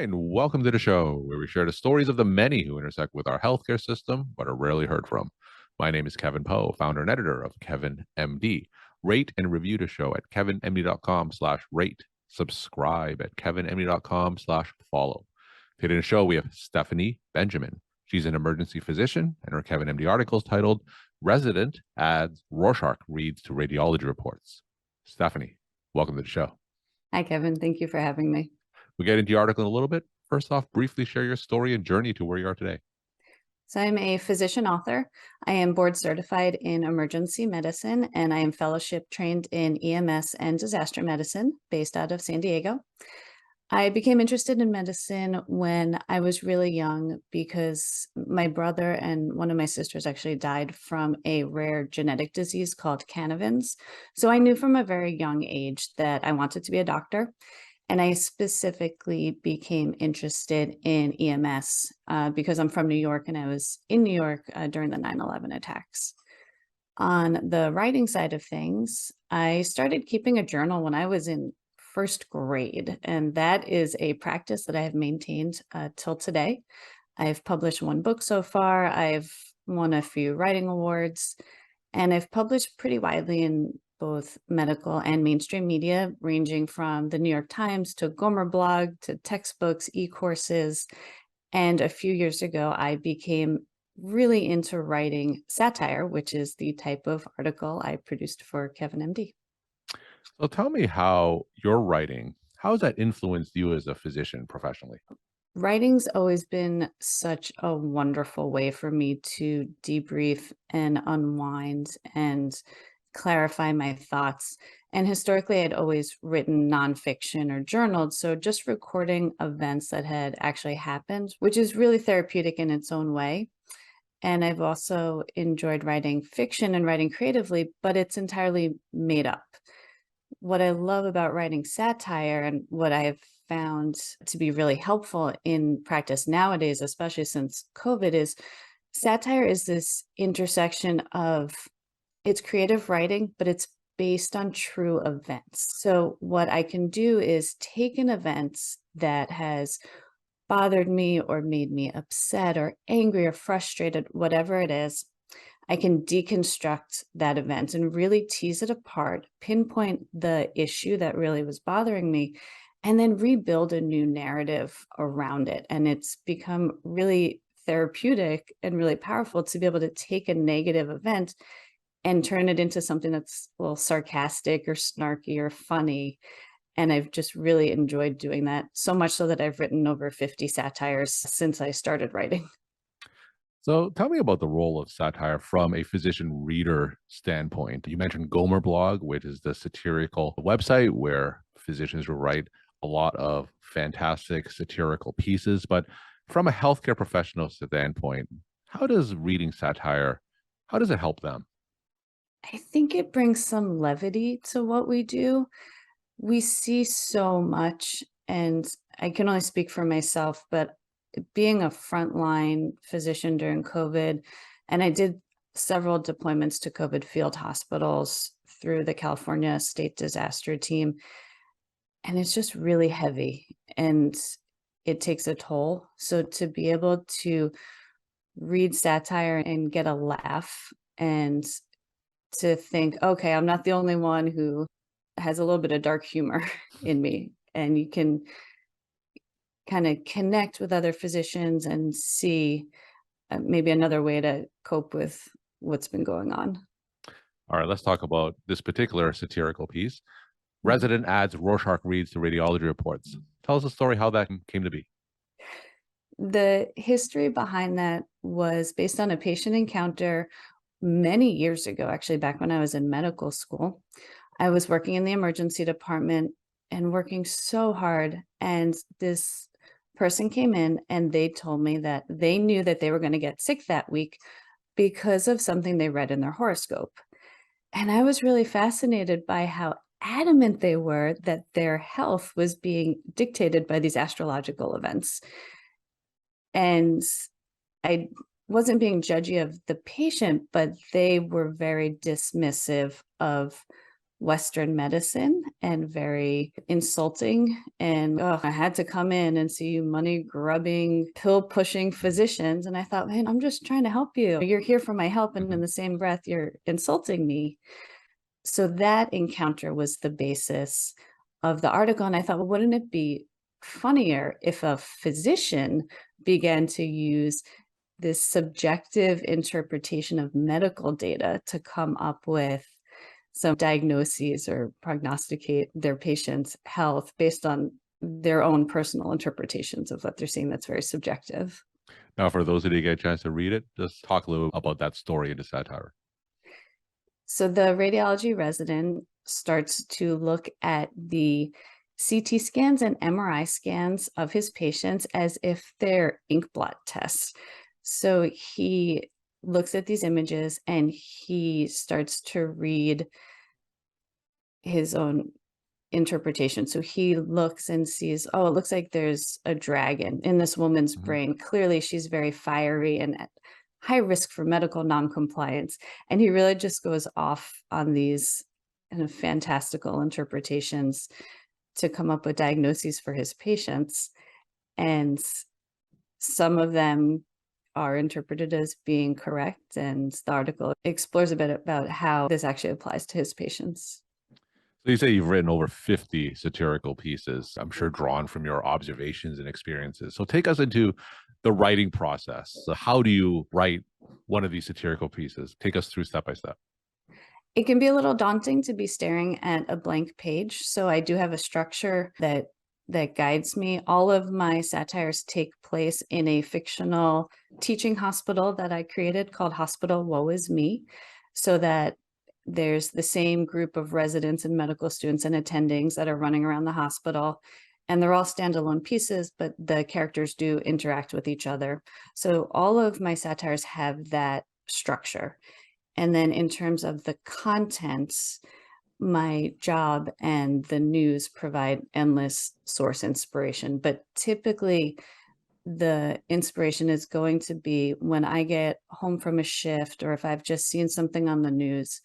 Hi, and welcome to the show where we share the stories of the many who intersect with our healthcare system but are rarely heard from. My name is Kevin Poe, founder and editor of KevinMD. Rate and review the show at kevinmd.com/rate. Subscribe at kevinmd.com/follow. Today in the show, we have Stephanie Benjamin. She's an emergency physician, and her KevinMD article is titled Resident Adds Rorschach Reads to Radiology Reports. Stephanie, welcome to the show. Hi, Kevin. Thank you for having me. We'll get into your article in a little bit. First off, briefly share your story and journey to where you are today. So I'm a physician author. I am board certified in emergency medicine, and I am fellowship trained in EMS and disaster medicine based out of San Diego. I became interested in medicine when I was really young because my brother and one of my sisters actually died from a rare genetic disease called Canavan's. So I knew from a very young age that I wanted to be a doctor. And I specifically became interested in EMS because I'm from New York and I was in New York during the 9/11 attacks. On the writing side of things, I started keeping a journal when I was in first grade, and that is a practice that I have maintained till today. I've published one book so far, I've won a few writing awards, and I've published pretty widely in both medical and mainstream media, ranging from the New York Times to Gomer blog to textbooks, e-courses. And a few years ago, I became really into writing satire, which is the type of article I produced for KevinMD. So tell me how your writing, how has that influenced you as a physician professionally? Writing's always been such a wonderful way for me to debrief and unwind and clarify my thoughts. And historically, I'd always written nonfiction or journaled. So just recording events that had actually happened, which is really therapeutic in its own way. And I've also enjoyed writing fiction and writing creatively, but it's entirely made up. What I love about writing satire and what I've found to be really helpful in practice nowadays, especially since COVID, is satire is this intersection of it's creative writing, but it's based on true events. So what I can do is take an event that has bothered me or made me upset or angry or frustrated, whatever it is, I can deconstruct that event and really tease it apart, pinpoint the issue that really was bothering me, and then rebuild a new narrative around it. And it's become really therapeutic and really powerful to be able to take a negative event and turn it into something that's a little sarcastic or snarky or funny. And I've just really enjoyed doing that, so much so that I've written over 50 satires since I started writing. So tell me about the role of satire from a physician reader standpoint. You mentioned Gomer blog, which is the satirical website where physicians will write a lot of fantastic satirical pieces. But from a healthcare professional standpoint, how does reading satire, how does it help them? I think it brings some levity to what we do. We see so much, and I can only speak for myself, but being a frontline physician during COVID, and I did several deployments to COVID field hospitals through the California State Disaster Team, and it's just really heavy and it takes a toll. So to be able to read satire and get a laugh and to think, okay, I'm not the only one who has a little bit of dark humor in me, and you can kind of connect with other physicians and see maybe another way to cope with what's been going on. All right, let's talk about this particular satirical piece. Mhm. Resident adds Rorschach reads to radiology reports. Tell us the story how that came to be. The history behind that was based on a patient encounter many years ago, actually, back when I was in medical school. I was working in the emergency department and working so hard. And this person came in and they told me that they knew that they were going to get sick that week because of something they read in their horoscope. And I was really fascinated by how adamant they were that their health was being dictated by these astrological events. And I wasn't being judgy of the patient, but they were very dismissive of Western medicine and very insulting. And I had to come in and see you money grubbing, pill pushing physicians. And I thought, man, I'm just trying to help you. You're here for my help. And in Mhm. the same breath, you're insulting me. So that encounter was the basis of the article. And I thought, well, wouldn't it be funnier if a physician began to use this subjective interpretation of medical data to come up with some diagnoses or prognosticate their patient's health based on their own personal interpretations of what they're seeing that's very subjective. Now, for those who didn't get a chance to read it, just talk a little about that story in the satire. So the radiology resident starts to look at the CT scans and MRI scans of his patients as if they're ink blot tests. So he looks at these images and he starts to read his own interpretation. So he looks and sees, oh, it looks like there's a dragon in this woman's Mhm. brain. Clearly, she's very fiery and at high risk for medical noncompliance. And he really just goes off on these kind of fantastical interpretations to come up with diagnoses for his patients. And some of them are interpreted as being correct. And the article explores a bit about how this actually applies to his patients. So you say you've written over 50 satirical pieces, I'm sure drawn from your observations and experiences. So take us into the writing process. So how do you write one of these satirical pieces? Take us through step by step. It can be a little daunting to be staring at a blank page, so I do have a structure that guides me. All of my satires take place in a fictional teaching hospital that I created called Hospital Woeisme, so that there's the same group of residents and medical students and attendings that are running around the hospital, and they're all standalone pieces, but the characters do interact with each other. So all of my satires have that structure. And then in terms of the contents, my job and the news provide endless source inspiration. But typically, the inspiration is going to be when I get home from a shift or if I've just seen something on the news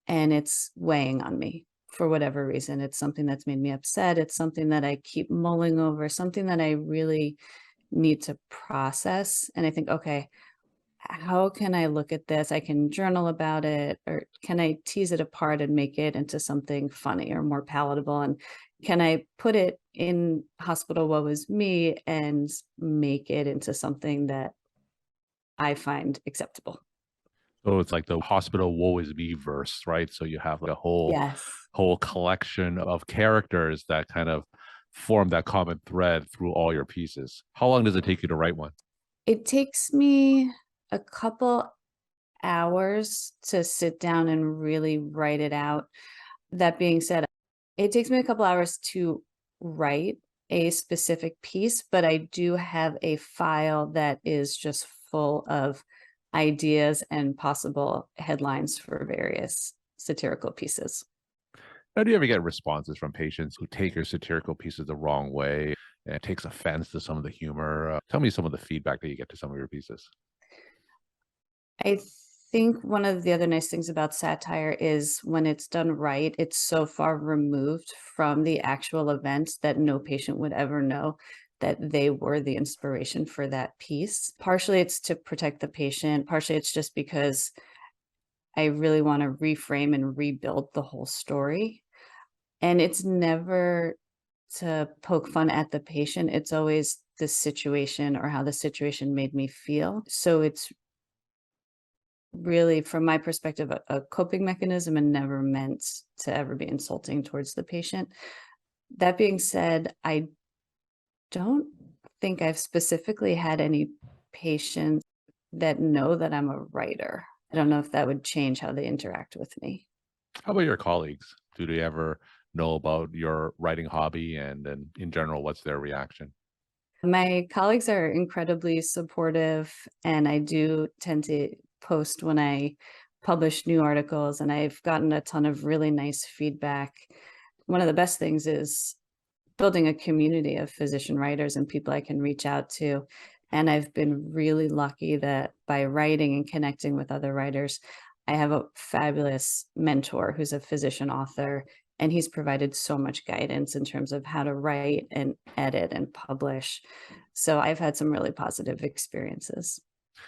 and it's weighing on me for whatever reason. It's something that's made me upset. It's something that I keep mulling over, something that I really need to process. And I think, okay, how can I look at this? I can journal about it, or can I tease it apart and make it into something funny or more palatable? And can I put it in Hospital What Was Me and make it into something that I find acceptable? So it's like the Hospital Woeisme verse, right? So you have like a Yes. whole collection of characters that kind of form that common thread through all your pieces. How long does it take you to write one? It takes me a couple hours to sit down and really write it out. That being said, it takes me a couple hours to write a specific piece, but I do have a file that is just full of ideas and possible headlines for various satirical pieces. Now, do you ever get responses from patients who take your satirical pieces the wrong way and takes offense to some of the humor? Tell me some of the feedback that you get to some of your pieces. I think one of the other nice things about satire is when it's done right, it's so far removed from the actual event that no patient would ever know that they were the inspiration for that piece. Partially it's to protect the patient, partially it's just because I really want to reframe and rebuild the whole story. And it's never to poke fun at the patient, it's always the situation or how the situation made me feel. So it's really, from my perspective, a coping mechanism and never meant to ever be insulting towards the patient. That being said, I don't think I've specifically had any patients that know that I'm a writer. I don't know if that would change how they interact with me. How about your colleagues? Do they ever know about your writing hobby and in general, what's their reaction? My colleagues are incredibly supportive, and I do tend to post when I publish new articles, and I've gotten a ton of really nice feedback. One of the best things is building a community of physician writers and people I can reach out to. And I've been really lucky that by writing and connecting with other writers, I have a fabulous mentor who's a physician author, and he's provided so much guidance in terms of how to write and edit and publish. So I've had some really positive experiences.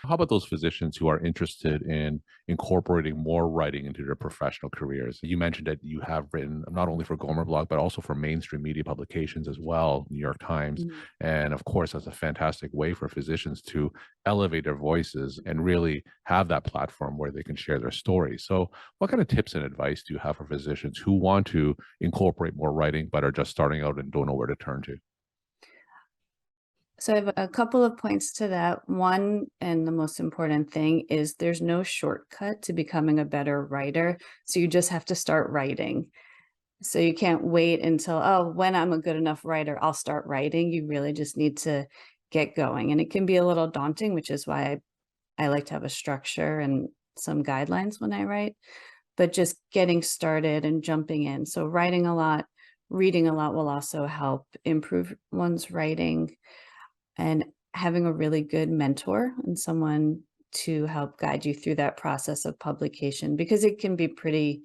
How about those physicians who are interested in incorporating more writing into their professional careers? You mentioned that you have written not only for Gomer Blog, but also for mainstream media publications as well, New York Times. Mhm. And of course, that's a fantastic way for physicians to elevate their voices and really have that platform where they can share their stories. So, what kind of tips and advice do you have for physicians who want to incorporate more writing, but are just starting out and don't know where to turn to? So I have a couple of points to that. One, and the most important thing is there's no shortcut to becoming a better writer. So you just have to start writing. So you can't wait until, oh, when I'm a good enough writer, I'll start writing. You really just need to get going. And it can be a little daunting, which is why I like to have a structure and some guidelines when I write, but just getting started and jumping in. So writing a lot, reading a lot will also help improve one's writing, and having a really good mentor and someone to help guide you through that process of publication, because it can be pretty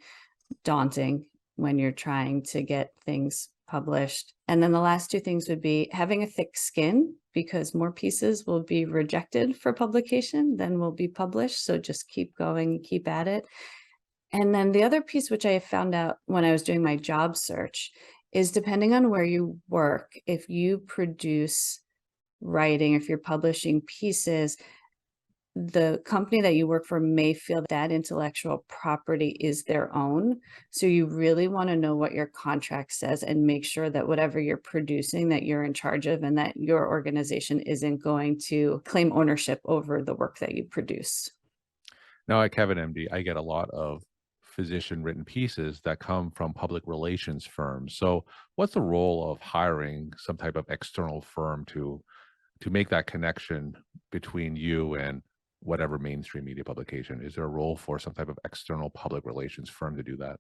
daunting when you're trying to get things published. And then the last two things would be having a thick skin, because more pieces will be rejected for publication than will be published. So just keep going, keep at it. And then the other piece, which I found out when I was doing my job search, is depending on where you work, if you produce writing, if you're publishing pieces, the company that you work for may feel that intellectual property is their own. So you really want to know what your contract says and make sure that whatever you're producing, that you're in charge of, and that your organization isn't going to claim ownership over the work that you produce. Now, at KevinMD, I get a lot of physician written pieces that come from public relations firms. So, what's the role of hiring some type of external firm to make that connection between you and whatever mainstream media publication? Is there a role for some type of external public relations firm to do that?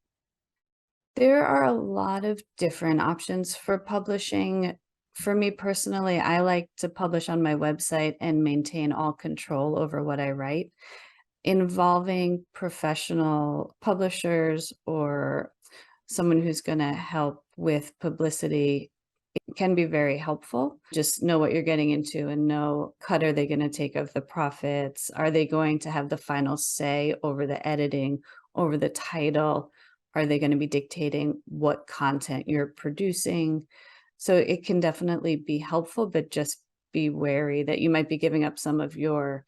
There are a lot of different options for publishing. For me personally, I like to publish on my website and maintain all control over what I write. Involving professional publishers or someone who's going to help with publicity, it can be very helpful. Just know what you're getting into and know, cut are they going to take of the profits? Are they going to have the final say over the editing, over the title? Are they going to be dictating what content you're producing? So it can definitely be helpful, but just be wary that you might be giving up some of your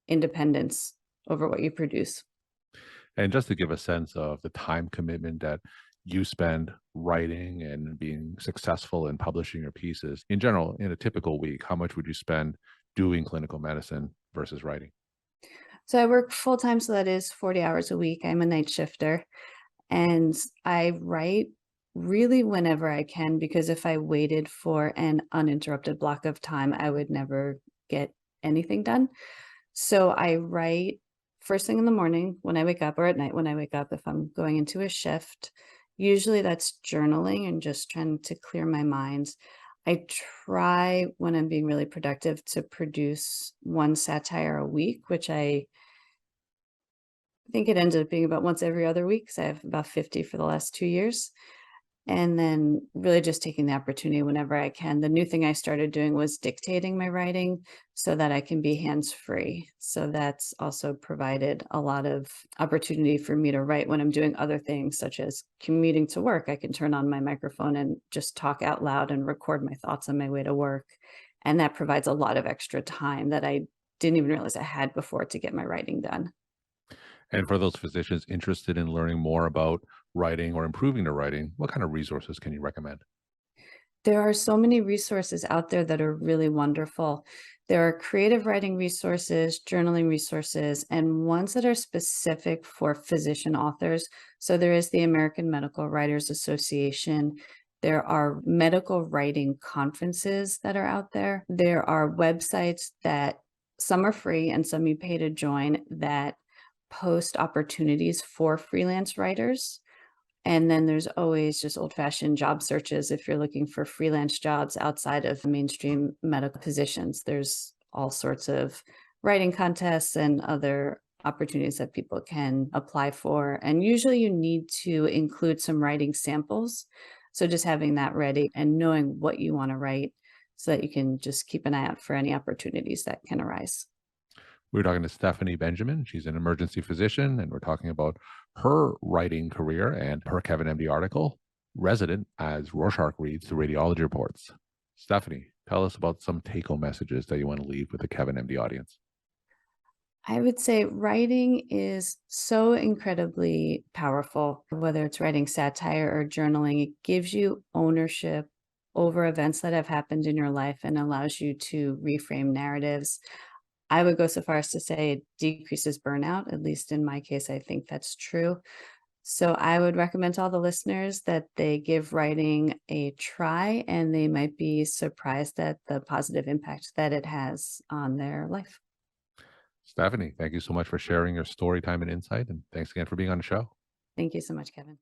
independence over what you produce. And just to give a sense of the time commitment that you spend writing and being successful in publishing your pieces, in general, in a typical week, how much would you spend doing clinical medicine versus writing? So I work full time, so that is 40 hours a week. I'm a night shifter, and I write really whenever I can, because if I waited for an uninterrupted block of time, I would never get anything done. So I write first thing in the morning when I wake up, or at night when I wake up if I'm going into a shift. Usually that's journaling and just trying to clear my mind. I try, when I'm being really productive, to produce one satire a week, which I think it ended up being about once every other week, because I have about 50 for the last 2 years. And then really just taking the opportunity whenever I can. The new thing I started doing was dictating my writing so that I can be hands-free. So that's also provided a lot of opportunity for me to write when I'm doing other things, such as commuting to work. I can turn on my microphone and just talk out loud and record my thoughts on my way to work. And that provides a lot of extra time that I didn't even realize I had before to get my writing done. And for those physicians interested in learning more about writing or improving their writing, what kind of resources can you recommend? There are so many resources out there that are really wonderful. There are creative writing resources, journaling resources, and ones that are specific for physician authors. So there is the American Medical Writers Association. There are medical writing conferences that are out there. There are websites that some are free and some you pay to join, that post opportunities for freelance writers. And then there's always just old-fashioned job searches if you're looking for freelance jobs outside of mainstream medical positions. There's all sorts of writing contests and other opportunities that people can apply for. And usually you need to include some writing samples. So just having that ready and knowing what you want to write so that you can just keep an eye out for any opportunities that can arise. We were talking to Stephanie Benjamin. She's an emergency physician, and we're talking about her writing career and her Kevin MD article, Resident as Rorschach Reads the Radiology Reports. Stephanie, tell us about some take home messages that you want to leave with the Kevin MD audience. I would say writing is so incredibly powerful, whether it's writing satire or journaling. It gives you ownership over events that have happened in your life and allows you to reframe narratives. I would go so far as to say it decreases burnout. At least in my case, I think that's true. So I would recommend to all the listeners that they give writing a try and they might be surprised at the positive impact that it has on their life. Stephanie, thank you so much for sharing your story time and insight. And thanks again for being on the show. Thank you so much, Kevin.